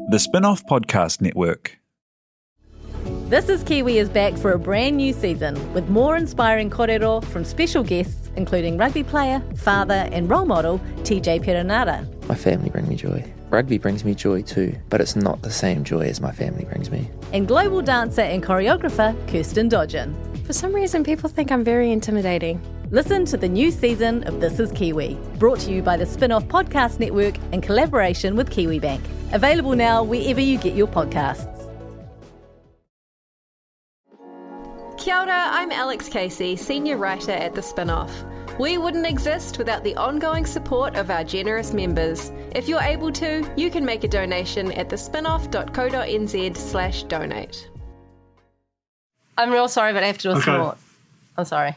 The Spin-off Podcast Network. This is Kiwi is back for a brand new season with more inspiring kōrero from special guests including rugby player, father and role model TJ Perenara. My family bring me joy. Rugby brings me joy too, but it's not the same joy as my family brings me. And global dancer and choreographer Kirsten Dodgen. For some reason, people think I'm very intimidating. Listen to the new season of This is Kiwi, brought to you by the Spin-off Podcast Network in collaboration with KiwiBank. Available now wherever you get your podcasts. Kia ora, I'm Alex Casey, Senior Writer at The Spin-off. We wouldn't exist without the ongoing support of our generous members. If you're able to, you can make a donation at thespinoff.co.nz/donate. I'm real sorry, but I have to do a snort. I'm sorry.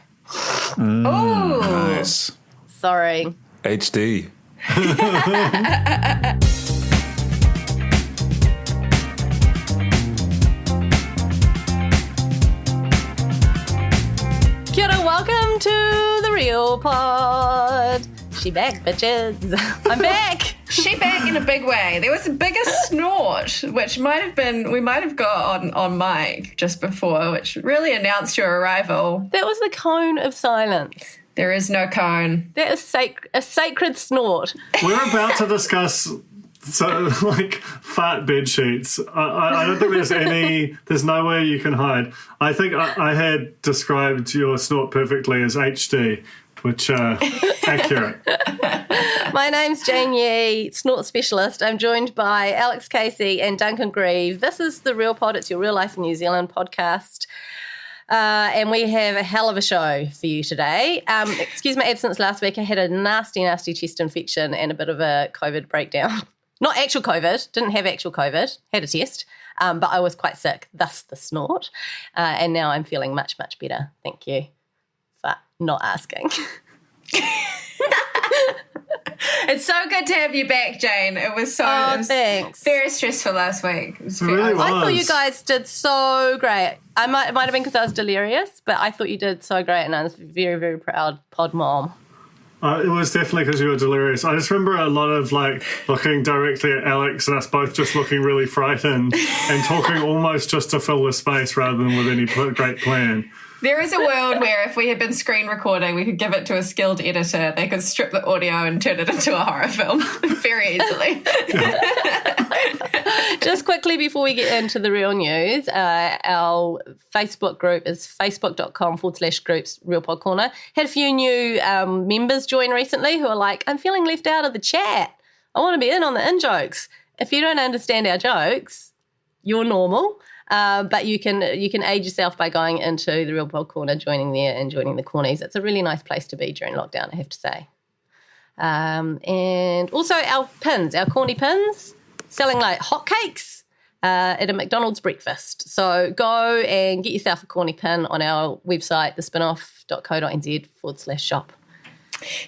Oh, Nice. Sorry. HD. Kia ora, welcome to the Real Pod. She back, bitches. I'm back. She back in a big way. There was a bigger snort, which we might have got on mic just before, which really announced your arrival. That was the cone of silence. There is no cone. That is a sacred snort. We're about to discuss fat bed sheets. I don't think there's nowhere you can hide. I think I had described your snort perfectly as HD, which accurate. My name's Jane Yee, snort specialist. I'm joined by Alex Casey and Duncan Grieve. This is The Real Pod. It's your Real Life in New Zealand podcast. And we have a hell of a show for you today. Excuse my absence last week. I had a nasty chest infection and a bit of a COVID breakdown. Not actual COVID. Didn't have actual COVID. Had a test. But I was quite sick, thus the snort. And now I'm feeling much, much better. Thank you for not asking. It's so good to have you back, Jane. It was Thanks. Very stressful last week. It was really I thought you guys did so great. It might have been because I was delirious, but I thought you did so great, and I was very, very proud pod mom. It was definitely because you were delirious. I just remember a lot of looking directly at Alex and us both just looking really frightened and talking almost just to fill the space rather than with any great plan. There is a world where if we had been screen recording, we could give it to a skilled editor. They could strip the audio and turn it into a horror film very easily. Just quickly before we get into the real news, our Facebook group is facebook.com/groups Real Pod Corner. Had a few new members join recently who are like, I'm feeling left out of the chat. I want to be in on the in-jokes. If you don't understand our jokes, you're normal. But you can aid yourself by going into the Real Pod Corner, joining there and joining the cornies. It's a really nice place to be during lockdown, I have to say. And also our pins, our corny pins, selling like hotcakes at a McDonald's breakfast. So go and get yourself a corny pin on our website, thespinoff.co.nz/shop.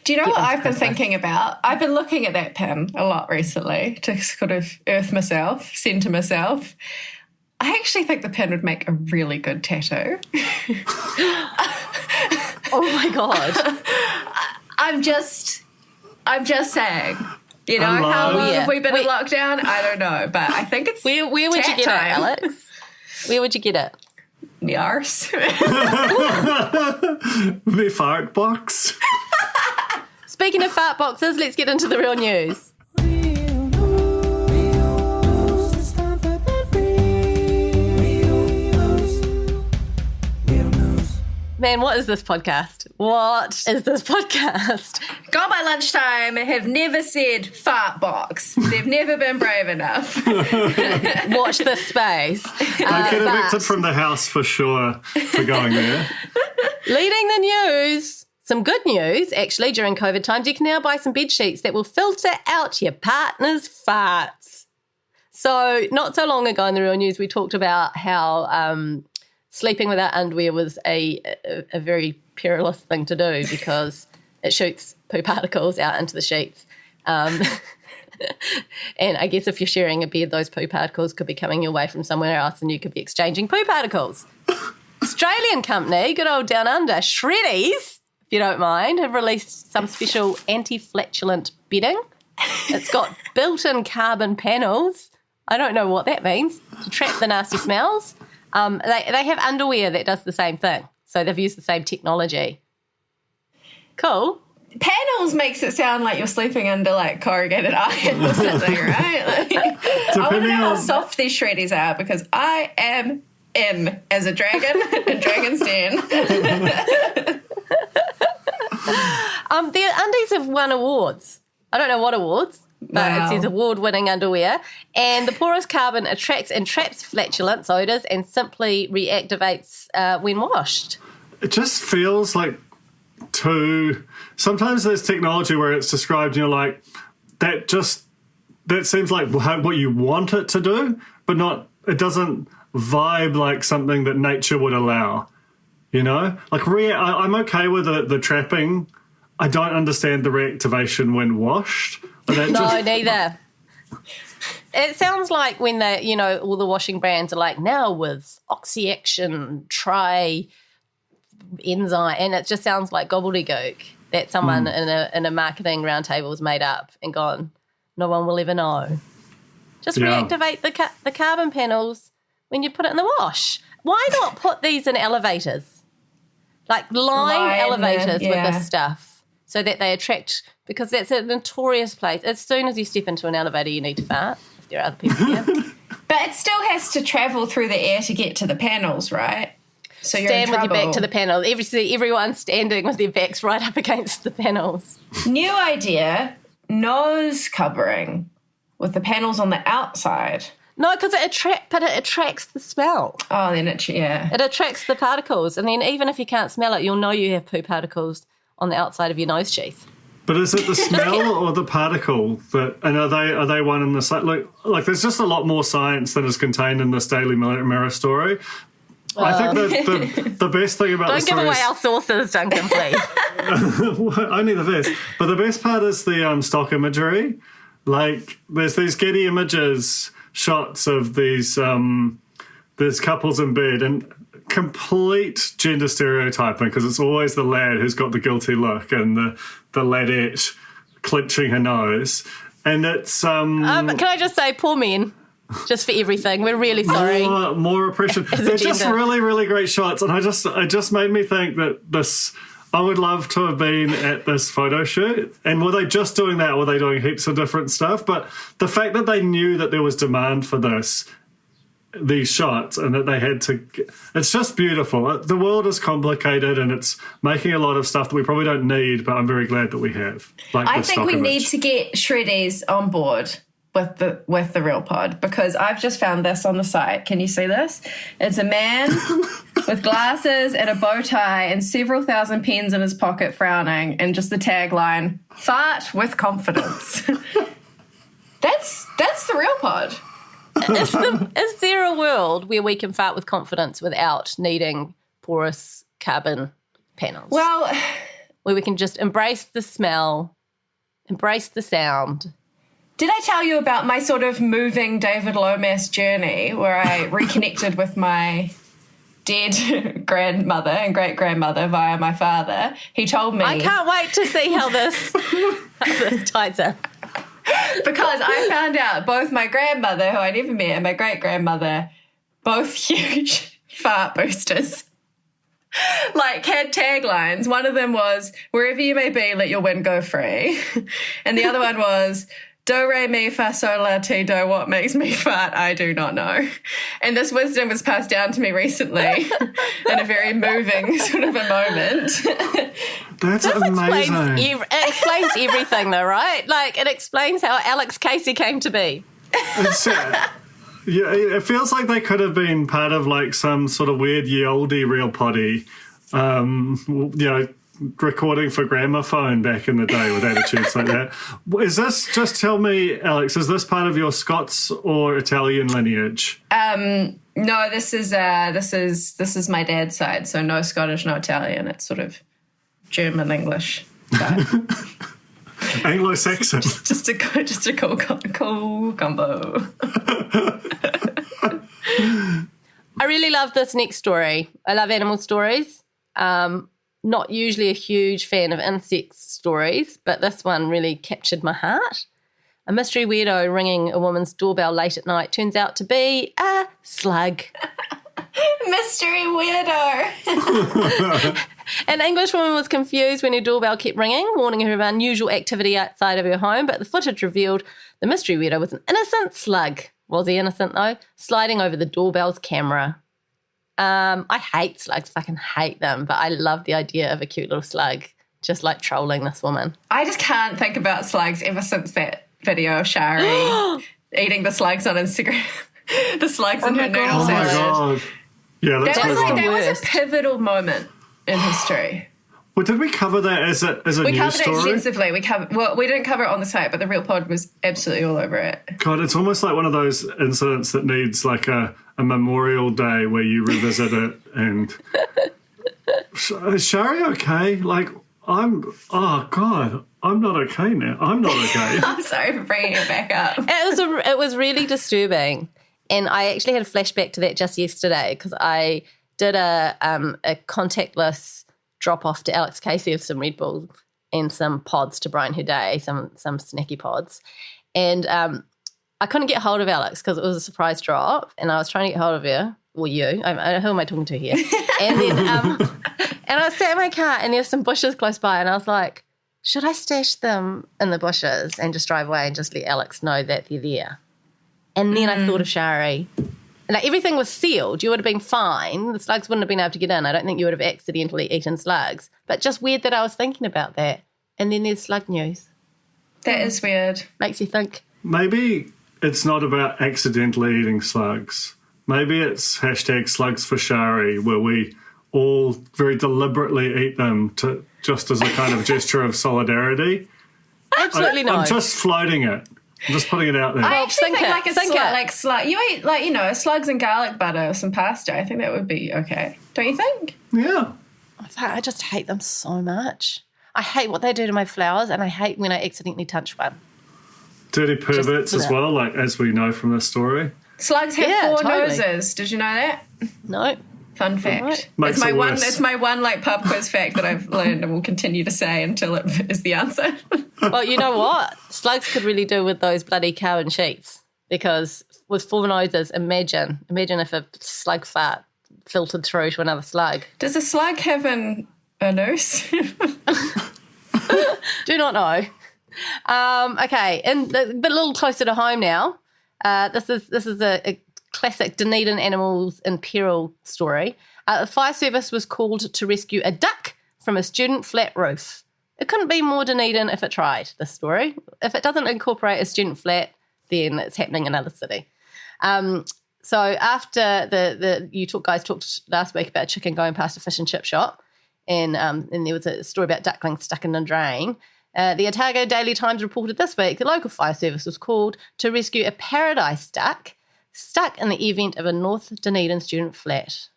Do you know what I've been thinking about? I've been looking at that pin a lot recently to sort of center myself. I actually think the pin would make a really good tattoo. Oh my God. I'm just saying. You know, how long have we been in lockdown? I don't know, but I think it's Where would you get it, Alex? Where would you get it? The arse. The fart box. Speaking of fart boxes, let's get into the real news. Man, what is this podcast? What is this podcast? Gone by lunchtime have never said fart box. They've never been brave enough. Watch this space. They get evicted from the house for sure for going there. Leading the news, some good news, actually, during COVID times, you can now buy some bed sheets that will filter out your partner's farts. So not so long ago in the real news, we talked about how sleeping without underwear was a very perilous thing to do because it shoots poo particles out into the sheets. And I guess if you're sharing a bed, those poo particles could be coming your way from somewhere else and you could be exchanging poo particles. Australian company, good old down under, Shreddies, if you don't mind, have released some special anti-flatulent bedding. It's got built-in carbon panels I don't know what that means, to trap the nasty smells. They have underwear that does the same thing. So they've used the same technology. Cool. Panels makes it sound like you're sleeping under like corrugated iron or something, right? Like, I want to know how soft these shreddies are because I am in as a dragon in Dragon's Den. The undies have won awards. I don't know what awards, but it says award-winning underwear. And the porous carbon attracts and traps flatulence odours and simply reactivates when washed. It just feels like sometimes there's technology where it's described and you're like, that seems like what you want it to do, but it doesn't vibe like something that nature would allow, you know? Like, I'm okay with the trapping. I don't understand the reactivation when washed. Neither. It sounds like when all the washing brands are like, now with oxy-action, try enzyme, and it just sounds like gobbledygook that someone in a marketing roundtable has made up and gone, no one will ever know. Just reactivate the carbon panels when you put it in the wash. Why not put these in elevators? Like line elevators with this stuff so that they attract, because that's a notorious place. As soon as you step into an elevator, you need to fart if there are other people here. But it still has to travel through the air to get to the panels, right? So you're stand in with your back to the panel. Everyone's standing with their backs right up against the panels. New idea, nose covering with the panels on the outside. No, because it attracts the smell. Oh, then it attracts the particles, and then even if you can't smell it, you'll know you have poo particles on the outside of your nose cheese. But is it the smell or the particle and are they one and the same? Like there's just a lot more science than is contained in this Daily Mirror story. I think that the best thing about don't give away our sources, Duncan, please. Only the best. But the best part is the stock imagery. Like there's these Getty Images shots of these there's couples in bed and complete gender stereotyping because it's always the lad who's got the guilty look and the ladette clenching her nose, and it's can I just say, poor men. Just for everything. We're really sorry. More oppression. They're just really, really great shots. And it just made me think that I would love to have been at this photo shoot. And were they just doing that or were they doing heaps of different stuff? But the fact that they knew that there was demand for these shots and that they had to, it's just beautiful. The world is complicated and it's making a lot of stuff that we probably don't need, but I'm very glad that we have. I think we need to get shreddies on board with the Real Pod, because I've just found this on the site. Can you see this? It's a man with glasses and a bow tie and several thousand pens in his pocket frowning, and just the tagline, fart with confidence. That's the Real Pod. Is there a world where we can fart with confidence without needing porous carbon panels? Well, where we can just embrace the smell, embrace the sound. Did I tell you about my sort of moving David Lomas journey where I reconnected with my dead grandmother and great-grandmother via my father? He told me... I can't wait to see how this ties in. Because I found out both my grandmother, who I never met, and my great-grandmother, both huge fart boosters, like had taglines. One of them was, wherever you may be, let your wind go free. And the other one was... Do, re, mi, fa, sol, la, ti, do, what makes me fart, I do not know. And this wisdom was passed down to me recently in a very moving sort of a moment. That's amazing. It explains everything though, right? Like, it explains how Alex Casey came to be. Yeah, it feels like they could have been part of like some sort of weird ye olde real potty, recording for gramophone back in the day with attitudes like that. Is this, just tell me, Alex, is this part of your Scots or Italian lineage? No, this is my dad's side, so no Scottish, no Italian. It's sort of German English. Anglo-Saxon. Just a cool combo. I really love this next story. I love animal stories. Not usually a huge fan of insect stories, but this one really captured my heart. A mystery weirdo ringing a woman's doorbell late at night turns out to be a slug. Mystery weirdo. An English woman was confused when her doorbell kept ringing, warning her of unusual activity outside of her home, but the footage revealed the mystery weirdo was an innocent slug. Was he innocent, though? Sliding over the doorbell's camera. I hate slugs, fucking hate them, but I love the idea of a cute little slug just like trolling this woman. I just can't think about slugs ever since that video of Shari eating the slugs on Instagram. The slugs in her noodle Oh my salad. God. Yeah, that's That good. was a pivotal moment in history. Well, did we cover that as a We news covered story? it extensively. We didn't cover it on the site, but the Real Pod was absolutely all over it. God, it's almost like one of those incidents that needs like a Memorial Day where you revisit it. And is Shari okay? Like, oh God, I'm not okay now. I'm not okay. I'm sorry for bringing it back up. It was really disturbing. And I actually had a flashback to that just yesterday because I did a contactless drop-off to Alex Casey of some Red Bull and some pods to brighten her day, some snacky pods. And I couldn't get hold of Alex because it was a surprise drop and I was trying to get hold of her, or you. Who am I talking to here? And then and I sat in my car and there's some bushes close by and I was like, should I stash them in the bushes and just drive away and just let Alex know that they're there? And then I thought of Shari. Like, everything was sealed. You would have been fine. The slugs wouldn't have been able to get in. I don't think you would have accidentally eaten slugs. But just weird that I was thinking about that. And then there's slug news. That is weird. Makes you think. Maybe it's not about accidentally eating slugs. Maybe it's #slugs for Shari, where we all very deliberately eat them just as a kind of gesture of solidarity. Absolutely not. I'm just floating it. I'm just putting it out there. I actually think think it. like slug. You eat slugs and garlic butter or some pasta. I think that would be okay. Don't you think? Yeah. I just hate them so much. I hate what they do to my flowers and I hate when I accidentally touch one. Dirty perverts as well, like as we know from this story. Slugs have four totally. noses. Did you know that? No. Fun fact. Right. Makes It's my it one. worse. It's my one like pub quiz fact that I've learned and will continue to say until it is the answer. Well, you know what? Slugs could really do with those bloody carbon sheets because with four noses, imagine if a slug fart filtered through to another slug. Does a slug have a nose? Do not know. Okay, and but a little closer to home now. This is a classic Dunedin animals in peril story. The fire service was called to rescue a duck from a student flat roof. It couldn't be more Dunedin if it tried, this story. If it doesn't incorporate a student flat, then it's happening in another city. So after you guys talked last week about a chicken going past a fish and chip shop, and there was a story about ducklings stuck in a drain. The Otago Daily Times reported this week the local fire service was called to rescue a paradise duck stuck in the event of a North Dunedin student flat.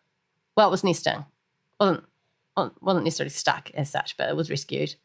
Well, it was nesting. Wasn't necessarily stuck as such, but it was rescued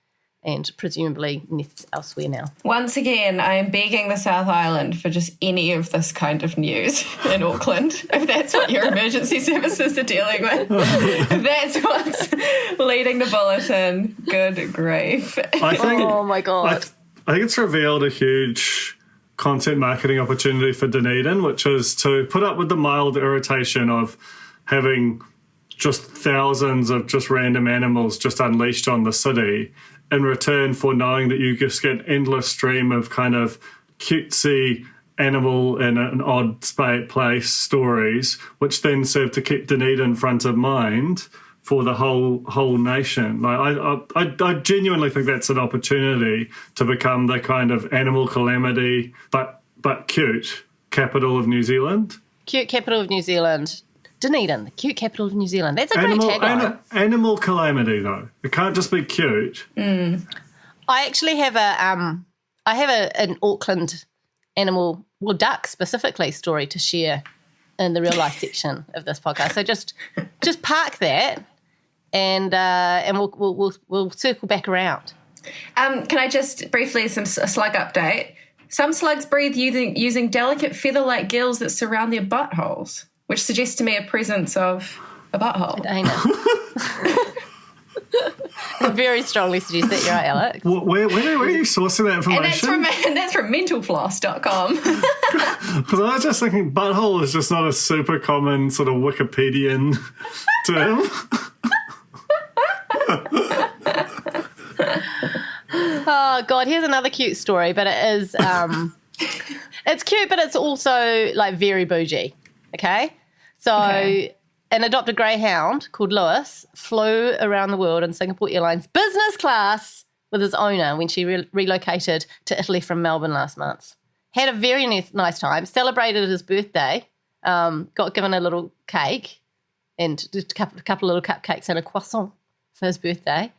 and presumably nests elsewhere now. Once again, I am begging the South Island for just any of this kind of news in Auckland, if that's what your emergency services are dealing with. If that's what's leading the bulletin, good grief. I think, Oh, my God. I think it's revealed a huge content marketing opportunity for Dunedin, which is to put up with the mild irritation of having just thousands of just random animals just unleashed on the city in return for knowing that you just get an endless stream of kind of cutesy animal in an odd place stories, which then serve to keep Dunedin front of mind for the whole nation. Like I genuinely think that's an opportunity to become the kind of animal calamity, but cute capital of New Zealand. Cute capital of New Zealand. Dunedin, the cute capital of New Zealand. That's a great tagline. Animal calamity, though. It can't just be cute. I actually have an Auckland animal, well, duck specifically, story to share in the real life section of this podcast. So just park that, and we'll circle back around. Can I just briefly a slug update? Some slugs breathe using delicate feather-like gills that surround their buttholes, which suggests to me a presence of a butthole. Anus. I very strongly suggest that. You're right, Alex. Where are you sourcing that information? And that's from mentalfloss.com. Because I was just thinking butthole is just not a super common sort of Wikipedian term. Oh, God, here's another cute story, but it is, it's cute, but it's also, like, very bougie, okay? So an adopted greyhound called Lewis flew around the world in Singapore Airlines business class with his owner when she relocated to Italy from Melbourne last month. Had a very nice time, celebrated his birthday, got given a little cake and a couple of little cupcakes and a croissant for his birthday.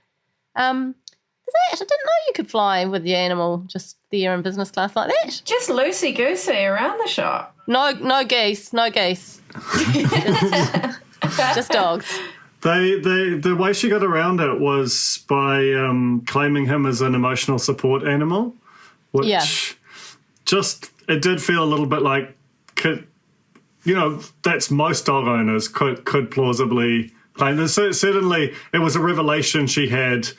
I didn't know you could fly with the animal just there in business class like that. Just loosey-goosey around the shop. No geese. Just dogs. The way she got around it was by claiming him as an emotional support animal, which it did feel a little bit like, that's most dog owners could plausibly claim. Certainly it was a revelation she had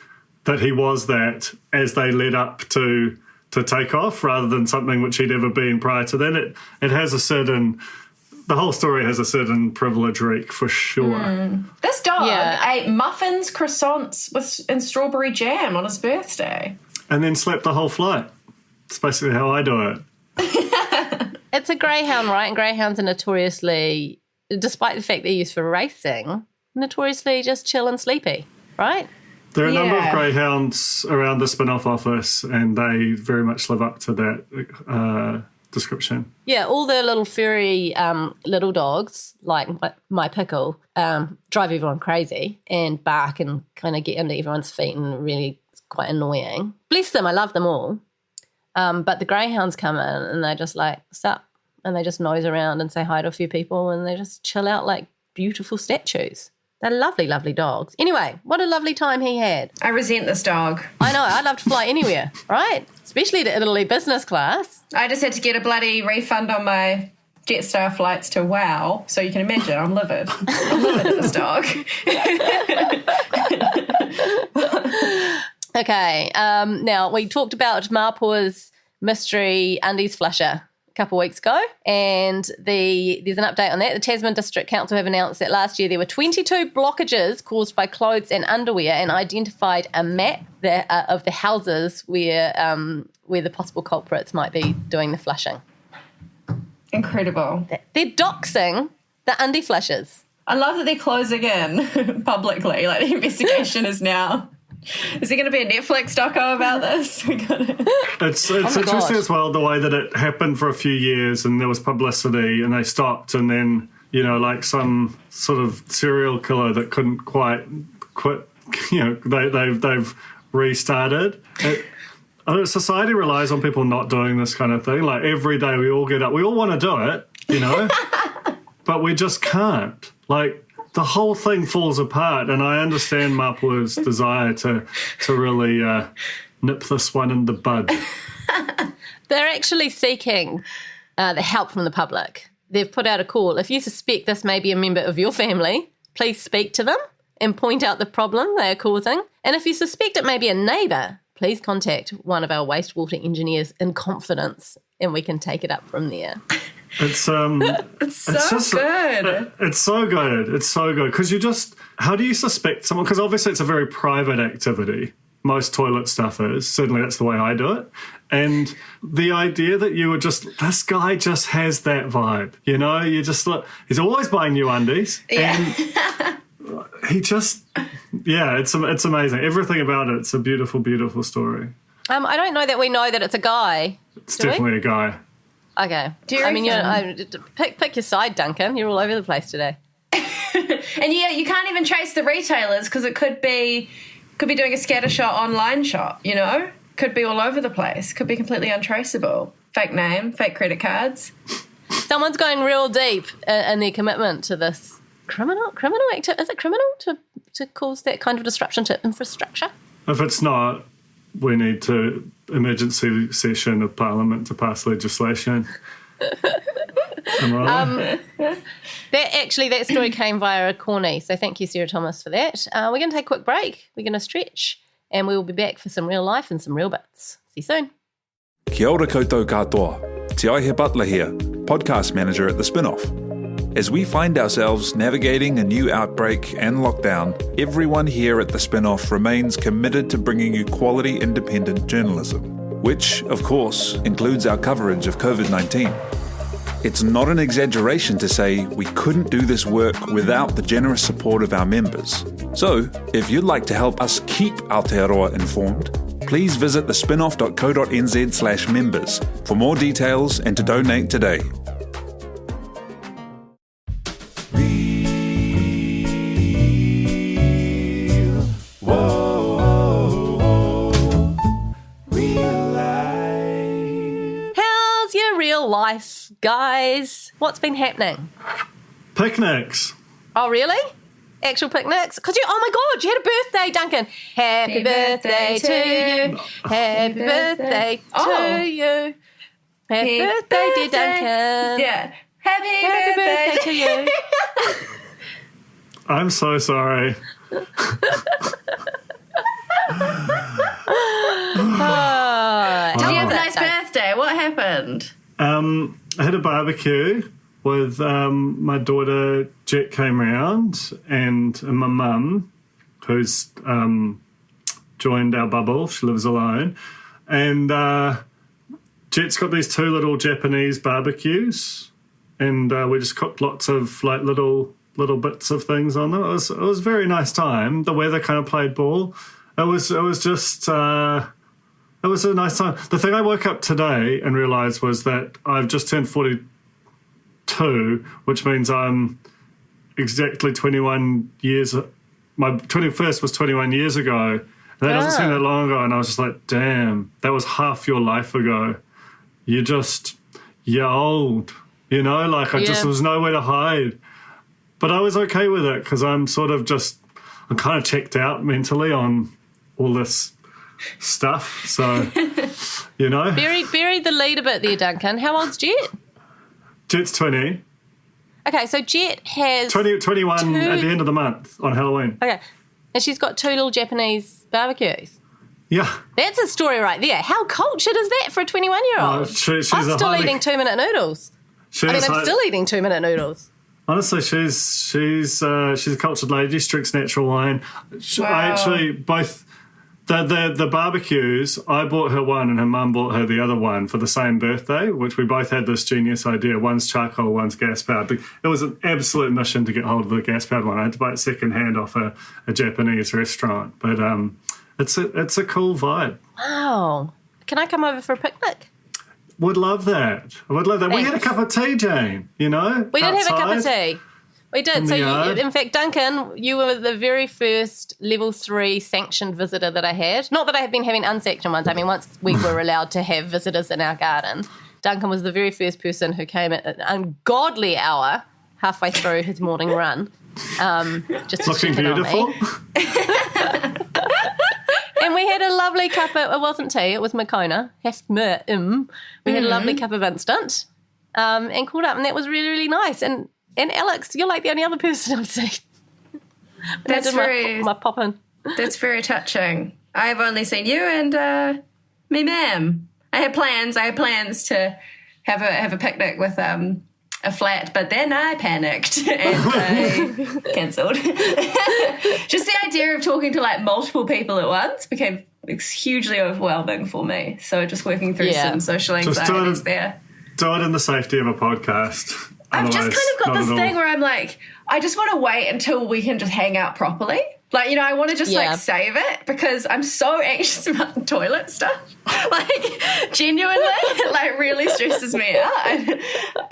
that he was that as they led up to take off, rather than something which he'd ever been prior to that. It has the whole story has a certain privilege reek for sure. This dog ate muffins, croissants and strawberry jam on his birthday. And then slept the whole flight. It's basically how I do it. It's a greyhound, right? And greyhounds are notoriously, despite the fact they're used for racing, notoriously just chill and sleepy, right? There are a number of greyhounds around the spin-off office, and they very much live up to that description. Yeah, all the little furry little dogs, like my pickle, drive everyone crazy and bark and kind of get under everyone's feet and really quite annoying. Bless them, I love them all. But the greyhounds come in and they're just like, sup, and they just nose around and say hi to a few people and they just chill out like beautiful statues. They're lovely, lovely dogs. Anyway, what a lovely time he had. I resent this dog. I know. I'd love to fly anywhere, right? Especially to Italy business class. I just had to get a bloody refund on my Jetstar flights to WOW, so you can imagine I'm livid. I'm livid at this dog. Okay. Now, we talked about Mapua's mystery undies flusher a couple of weeks ago, and there's an update on that. The Tasman District Council have announced that last year there were 22 blockages caused by clothes and underwear, and identified a map of the houses where the possible culprits might be doing the flushing. Incredible. They're doxing the undie flushers. I love that they're closing in publicly. Like, the investigation is now... Is there going to be a Netflix doco about this? It's interesting as well, the way that it happened for a few years and there was publicity and they stopped, and then, like some sort of serial killer that couldn't quite quit, they've restarted. Society relies on people not doing this kind of thing. Like, every day we all get up, we all want to do it, but we just can't. Like, the whole thing falls apart, and I understand Mapua's desire to really nip this one in the bud. They're actually seeking the help from the public. They've put out a call. If you suspect this may be a member of your family, please speak to them and point out the problem they are causing. And if you suspect it may be a neighbour, please contact one of our wastewater engineers in confidence, and we can take it up from there. It's so good. It's so good. It's so good. Because how do you suspect someone? Because obviously it's a very private activity. Most toilet stuff is. Certainly that's the way I do it. And the idea that you were this guy just has that vibe. You just look, he's always buying new undies. Yeah. And he just, it's amazing. Everything about it's a beautiful, beautiful story. I don't know that we know that it's a guy. It's definitely a guy. Okay. Pick your side, Duncan. You're all over the place today. And you can't even trace the retailers because it could be doing a scattershot online shop, Could be all over the place. Could be completely untraceable. Fake name, fake credit cards. Someone's going real deep in their commitment to this criminal activity. Is it criminal to cause that kind of disruption to infrastructure? If it's not, we need to emergency session of Parliament to pass legislation. Am I right? That story came via a corny, so thank you, Sarah Thomas, for that. We're going to take a quick break. We're going to stretch, and we will be back for some real life and some real bits. See you soon. Kia ora koutou katoa. Te Aihe Butler here, podcast manager at The Spinoff. As we find ourselves navigating a new outbreak and lockdown, everyone here at The Spinoff remains committed to bringing you quality independent journalism, which, of course, includes our coverage of COVID-19. It's not an exaggeration to say we couldn't do this work without the generous support of our members. So, if you'd like to help us keep Aotearoa informed, please visit thespinoff.co.nz/members for more details and to donate today. How's your real life, guys? What's been happening? Picnics. Oh, really? Actual picnics? Because oh my God, you had a birthday, Duncan. Happy birthday to you. Happy birthday to you. Happy birthday, dear Duncan. Yeah. Happy birthday to you. I'm so sorry. Did you have a nice birthday? What happened? I had a barbecue with my daughter. Jet came round, and my mum, who's joined our bubble. She lives alone, and Jet's got these two little Japanese barbecues, and we just cooked lots of like little bits of things on them. It was a very nice time. The weather kind of played ball. It was just. It was a nice time. The thing I woke up today and realised was that I've just turned 42, which means I'm exactly 21 years. My 21st was 21 years ago. And that doesn't seem that long ago. And I was just like, damn, that was half your life ago. You're old, you know, like there was nowhere to hide. But I was okay with it because I'm kind of checked out mentally on all this stuff, so you know. Bury the lead a bit there, Duncan. How old's Jet? Jet's 20. Okay, so Jet has 21 at the end of the month on Halloween. Okay, and she's got two little Japanese barbecues. Yeah, that's a story right there. How cultured is that for a 21-year-old? She's I'm still eating 2-minute noodles. I'm still eating 2-minute noodles. Honestly, she's a cultured lady. She drinks natural wine. I actually both. The barbecues, I bought her one and her mum bought her the other one for the same birthday, which we both had this genius idea. One's charcoal, one's gas-powered. It was an absolute mission to get hold of the gas-powered one. I had to buy it second-hand off a Japanese restaurant. But it's a cool vibe. Wow. Can I come over for a picnic? Would love that. I would love that. Thanks. We had a cup of tea, Jane, you know? We did have a cup of outside. tea. We did. So, in fact, Duncan, you were the very first level 3 sanctioned visitor that I had. Not that I have been having unsanctioned ones. I mean, once we were allowed to have visitors in our garden, Duncan was the very first person who came at an ungodly hour halfway through his morning run. Just looking beautiful. And we had a lovely cup of, it wasn't tea, it was Makona. We had a lovely cup of instant and caught up, and that was really, really nice. And Alex, you're like the only other person I've seen. That's my pop-in. That's very touching. I've only seen you and me, ma'am. I had plans to have a picnic with a flat, but then I panicked and I cancelled. Just the idea of talking to like multiple people at once became hugely overwhelming for me. So just working through some social anxieties there. Do it in the safety of a podcast. I've just kind of got this thing where I'm like, I just want to wait until we can just hang out properly. Like, you know, I want to just like save it because I'm so anxious about the toilet stuff. Like, genuinely, it like really stresses me out.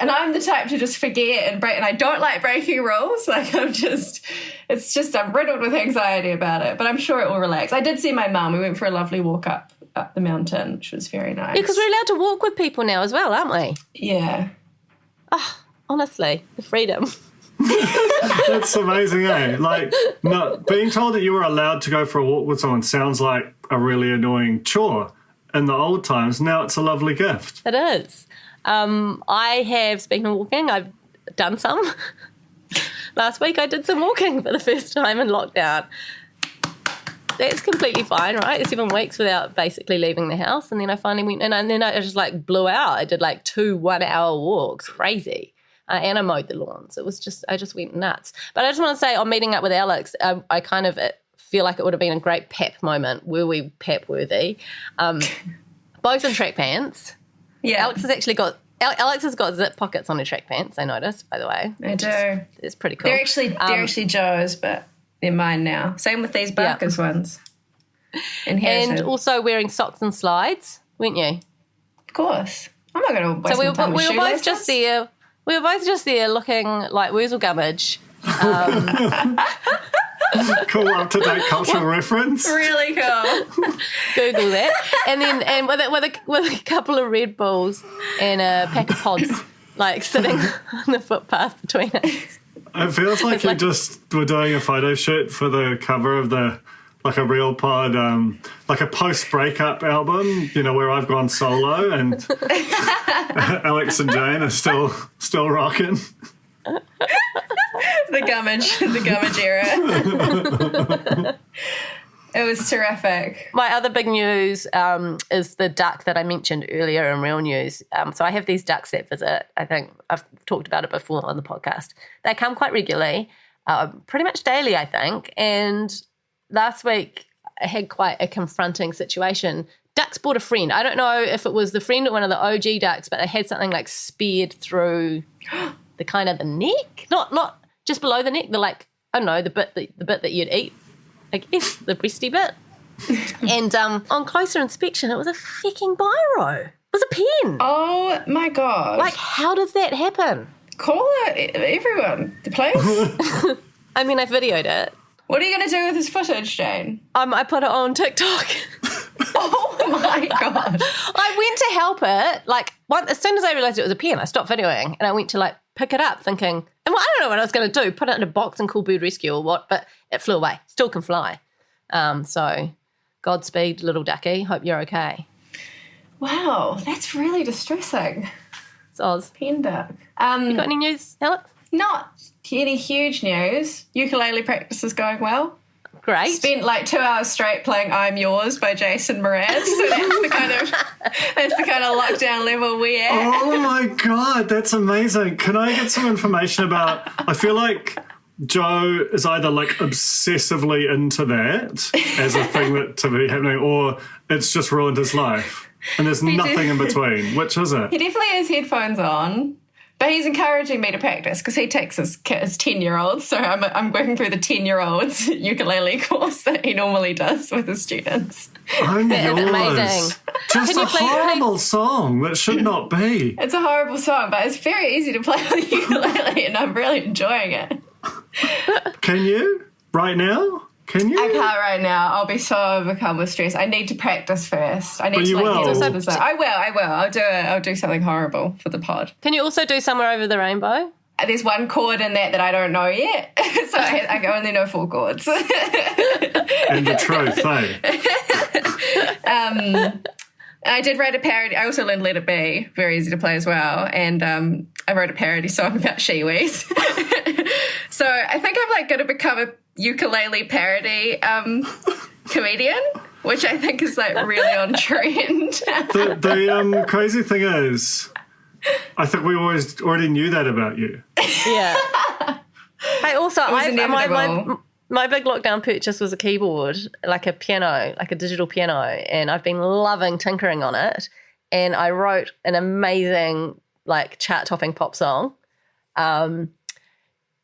And I'm the type to just forget and break, and I don't like breaking rules. Like, I'm riddled with anxiety about it, but I'm sure it will relax. I did see my mum. We went for a lovely walk up the mountain, which was very nice. Yeah, because we're allowed to walk with people now as well, aren't we? Yeah. Oh, honestly, the freedom. That's amazing, eh? Like, no, being told that you were allowed to go for a walk with someone sounds like a really annoying chore. in the old times. Now it's a lovely gift. It is. I have, speaking of walking, I've done some. Last week I did some walking for the first time in lockdown. That's completely fine, right? 7 weeks without basically leaving the house. And then I finally went, and then I just like blew out. I did like 2 1-hour walks, crazy. And I mowed the lawns. I just went nuts. But I just want to say, on meeting up with Alex, I kind of feel like it would have been a great pep moment. Were we pep worthy? Both in track pants. Yeah. Alex has got zip pockets on her track pants, I noticed, by the way. I do. It's pretty cool. They're actually Joe's, but they're mine now. Same with these Barker's ones. Inherited. And also wearing socks and slides, weren't you? Of course. I'm not going to waste my time with we were both just there. We were both just there looking like Wurzel Gummidge. Cool, up-to-date cultural reference. Really cool. Google that. And with a couple of Red Bulls and a pack of pods, like sitting on the footpath between us. It feels like you just were doing a photo shoot for the cover of like a Real Pod, like a post-breakup album, where I've gone solo and Alex and Jane are still rocking. the Gummidge era. It was terrific. My other big news is the duck that I mentioned earlier in Real News. So I have these ducks that visit. I think I've talked about it before on the podcast. They come quite regularly, pretty much daily, I think. And last week I had quite a confronting situation. Ducks brought a friend. I don't know if it was the friend or one of the OG ducks, but they had something like speared through the kind of the neck, not just below the neck. The like, I don't know, the bit that you'd eat, I guess, the breasty bit. And on closer inspection, it was a fucking biro. It was a pen. Oh my god! Like, how does that happen? Call it, everyone, the police. I mean, I videoed it. What are you going to do with this footage, Jane? I put it on TikTok. Oh my god! I went to help it. Like, as soon as I realised it was a pen, I stopped videoing and I went to like pick it up, thinking, and I don't know what I was going to do, put it in a box and call bird rescue or what, but it flew away. Still can fly. So, Godspeed, little ducky. Hope you're okay. Wow, that's really distressing. It's Oz. Pen duck. You got any news, Alex? Not any huge news. Ukulele practice is going well. Great. Spent like 2 hours straight playing "I'm Yours" by Jason Mraz. So that's the kind of lockdown level we're at. Oh my god, that's amazing. Can I get some information about? I feel like Joe is either like obsessively into that as a thing that to be happening, or it's just ruined his life, and there's nothing in between. Which is it? He definitely has headphones on. But he's encouraging me to practice because he takes his 10-year-olds. So I'm working through the 10-year-olds ukulele course that he normally does with his students. I'm That is yours. amazing. Just a horrible song that should not be. It's a horrible song, but it's very easy to play on the ukulele and I'm really enjoying it. Can you? Right now? Can you? I can't right now. I'll be so overcome with stress. I need to practice first. I need But to you will. I will. I'll do something horrible for the pod. Can you also do Somewhere Over the Rainbow? There's one chord in that I don't know yet. So I only know 4 chords. And the truth, I did write a parody. I also learned Let It Be, very easy to play as well. And I wrote a parody song about shiwis. So I think I'm like going to become a ukulele parody comedian, which I think is like really on trend. The crazy thing is, I think we already knew that about you. Yeah. I also, inevitable. my big lockdown purchase was a keyboard, like a piano, like a digital piano, and I've been loving tinkering on it. And I wrote an amazing, like, chart-topping pop song.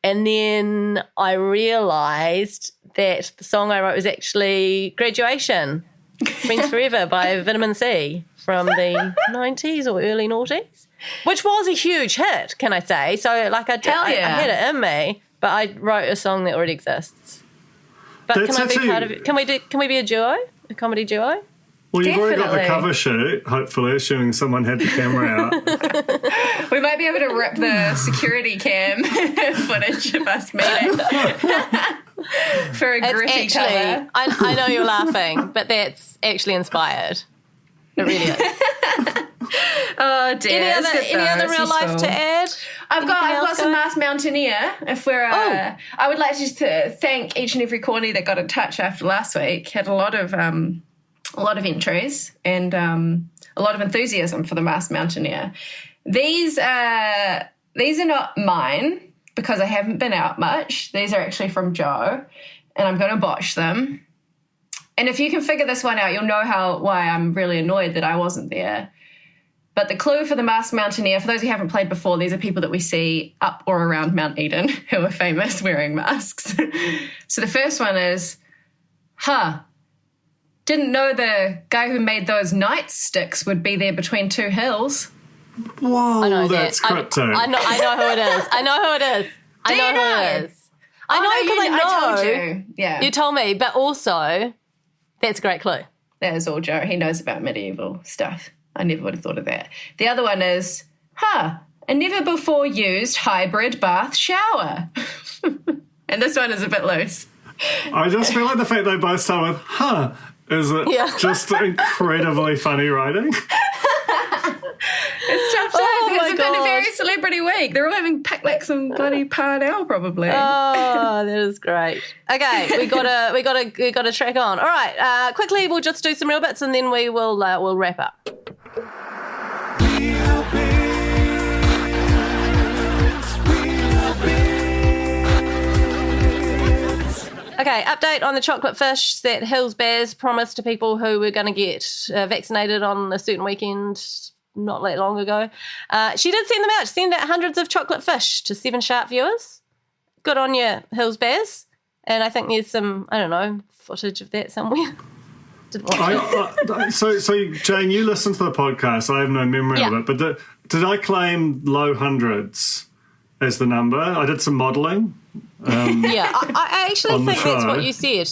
And then I realised that the song I wrote was actually Graduation, Friends Forever by Vitamin C from the 90s or early noughties, which was a huge hit, can I say. So, like, I had it in me, but I wrote a song that already exists. But That's can I be actually- part of it? Can we be a duo? A comedy duo? Well, you've already got the Definitely. cover shoot, hopefully, assuming someone had the camera out. We might be able to rip the security cam footage of us meeting for a gritty cover. I know you're laughing, but that's actually inspired. It really is. Oh dear. Any other real life to add? I've got some going? Masked Mountaineer. If we're, I would like to just thank each and every corny that got in touch after last week. Had a lot of entries and a lot of enthusiasm for the Masked Mountaineer. These are not mine because I haven't been out much. These are actually from Joe, and I'm going to botch them. And if you can figure this one out, you'll know why I'm really annoyed that I wasn't there. But the clue for the Masked Mountaineer, for those who haven't played before, these are people that we see up or around Mount Eden who are famous wearing masks. So the first one is, didn't know the guy who made those nightsticks would be there between two hills. Whoa, that's crypto. I know who it is. I know who it is. I know who it is. I know because I know. I told you. Yeah. You told me, but also, that's a great clue. That is all Joe. He knows about medieval stuff. I never would have thought of that. The other one is, a never before used hybrid bath shower. And this one is a bit loose. I just feel like the fact they both start with, is just incredibly funny writing. It's tough times. It hasn't been a very celebrity week. They're all having picnics and bloody Parnell probably. Oh, that is great. Okay, we gotta track on. All right, quickly we'll just do some real bits and then we'll wrap up. Okay, update on the chocolate fish that Hills Bears promised to people who were going to get vaccinated on a certain weekend not that long ago. She did send them out. She sent out hundreds of chocolate fish to 7 Sharp viewers. Good on you, Hills Bears. And I think there's some, footage of that somewhere. Didn't watch it. So Jane, you listened to the podcast. I have no memory of it. But did I claim low hundreds as the number? I did some modelling. I actually think that's what you said.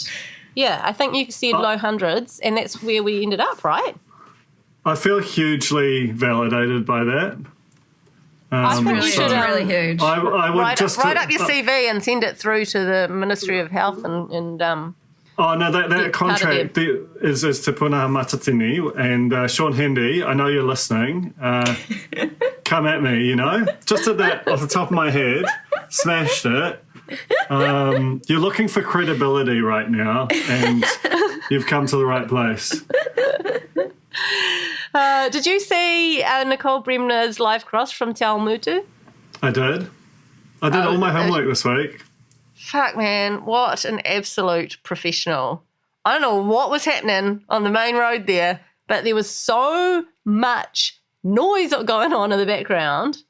Yeah, I think you said low hundreds, and that's where we ended up, right? I feel hugely validated by that. I think you should really huge. I would write just up your CV and send it through to the Ministry of Health and Oh, no, that contract is to Puna Matatini. And Sean Hendy, I know you're listening. Come at me, Just at that, off the top of my head, smashed it. You're looking for credibility right now, and you've come to the right place. Did you see Nicole Bremner's live cross from Te Awamutu? I did. All my homework this week. Fuck, man, what an absolute professional. I don't know what was happening on the main road there, but there was so much noise going on in the background.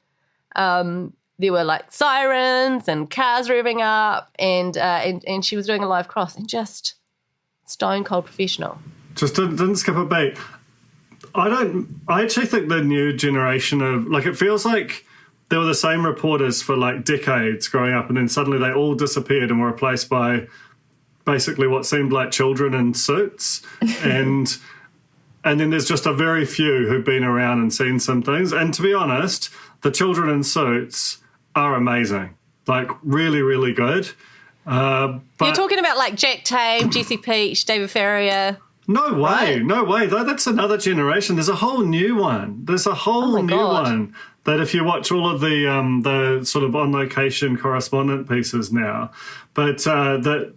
There were like sirens and cars revving up, and she was doing a live cross, and just stone cold professional. Just didn't skip a beat. I actually think the new generation of, it feels like they were the same reporters for decades growing up, and then suddenly they all disappeared and were replaced by basically what seemed like children in suits. and then there's just a very few who've been around and seen some things. And to be honest, the children in suits are amazing. Really, really good. But you're talking about Jack Tame, Jesse Peach, David Ferrier. No way, no way. That's another generation. There's a whole new one. One that if you watch all of the sort of on location correspondent pieces now, but I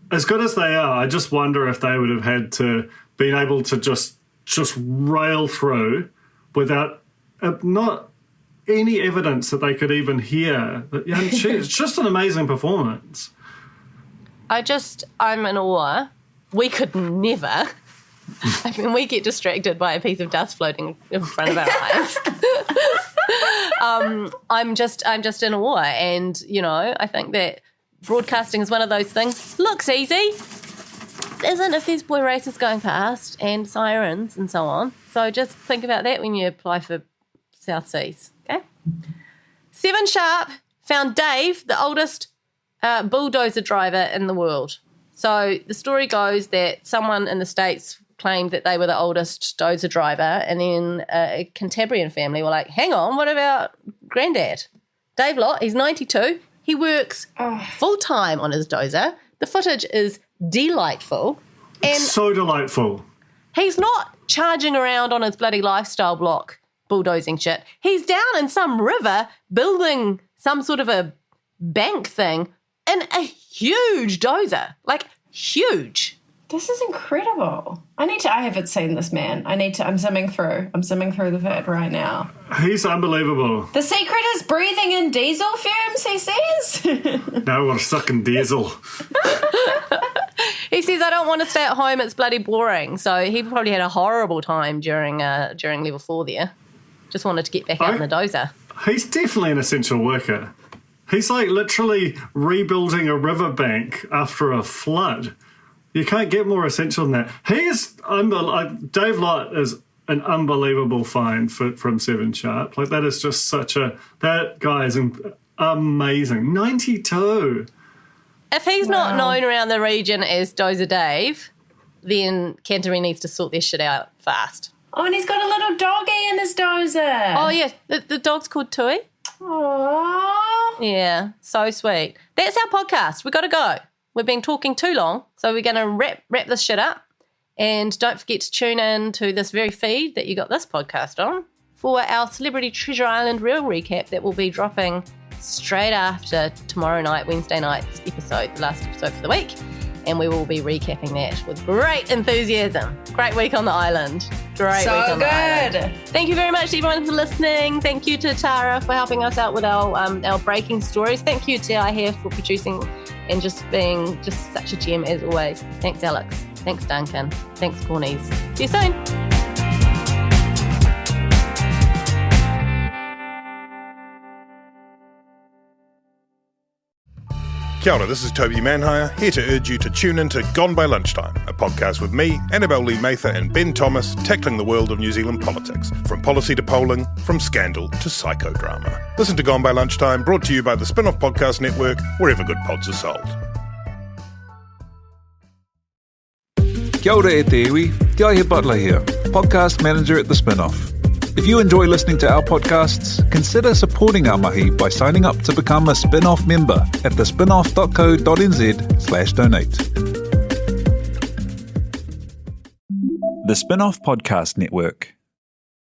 as good as they are, I just wonder if they would have had to been able to just rail through without not any evidence that they could even hear. It's just an amazing performance. I'm in awe. We could never. We get distracted by a piece of dust floating in front of our eyes. I'm just in awe, and I think that broadcasting is one of those things. Looks easy, isn't? If there's boy races going past and sirens and so on. So just think about that when you apply for South Seas. Okay. 7 Sharp found Dave, the oldest bulldozer driver in the world. So the story goes that someone in the States claimed that they were the oldest dozer driver, and then a Cantabrian family were like, hang on, what about Granddad? Dave Lott, he's 92. He works full-time on his dozer. The footage is delightful. And so delightful. he's not charging around on his bloody lifestyle block, bulldozing shit. He's down in some river building some sort of a bank thing in a huge dozer. Like, huge. This is incredible. I haven't seen this man. I'm zimming through the vid right now. He's unbelievable. The secret is breathing in diesel fumes, he says. Now we're sucking diesel. He says, I don't want to stay at home. It's bloody boring. So he probably had a horrible time during level 4 there. Just wanted to get back out in the dozer. He's definitely an essential worker. He's like literally rebuilding a riverbank after a flood. You can't get more essential than that. He is Dave Lott is an unbelievable find from 7 Sharp. Like, that is just that guy is amazing. 92. If he's not known around the region as Dozer Dave, then Canterbury needs to sort this shit out fast. Oh, and he's got a little doggy in his dozer. Oh, yeah. The dog's called Tui. Aww. Yeah, so sweet. That's our podcast. We got to go. We've been talking too long, so we're going to wrap this shit up. And don't forget to tune in to this very feed that you got this podcast on for our Celebrity Treasure Island Reel recap that will be dropping straight after tomorrow night, Wednesday night's episode, the last episode for the week. And we will be recapping that with great enthusiasm. Great week on the island. Great so week on good. the island. Thank you very much, everyone, for listening. Thank you to Tara for helping us out with our breaking stories. Thank you to our hair for producing and just being just such a gem as always. Thanks, Alex. Thanks, Duncan. Thanks, Cornies. See you soon. Kia ora, this is Toby Manhire, here to urge you to tune in to Gone by Lunchtime, a podcast with me, Annabelle Lee Mather and Ben Thomas, tackling the world of New Zealand politics, from policy to polling, from scandal to psychodrama. Listen to Gone by Lunchtime, brought to you by the Spin-Off Podcast Network, wherever good pods are sold. Kia ora e te iwi, Te Aihe Butler here, podcast manager at The Spin-Off. If you enjoy listening to our podcasts, consider supporting our mahi by signing up to become a Spin-Off member at thespinoff.co.nz/donate. The Spin-Off Podcast Network.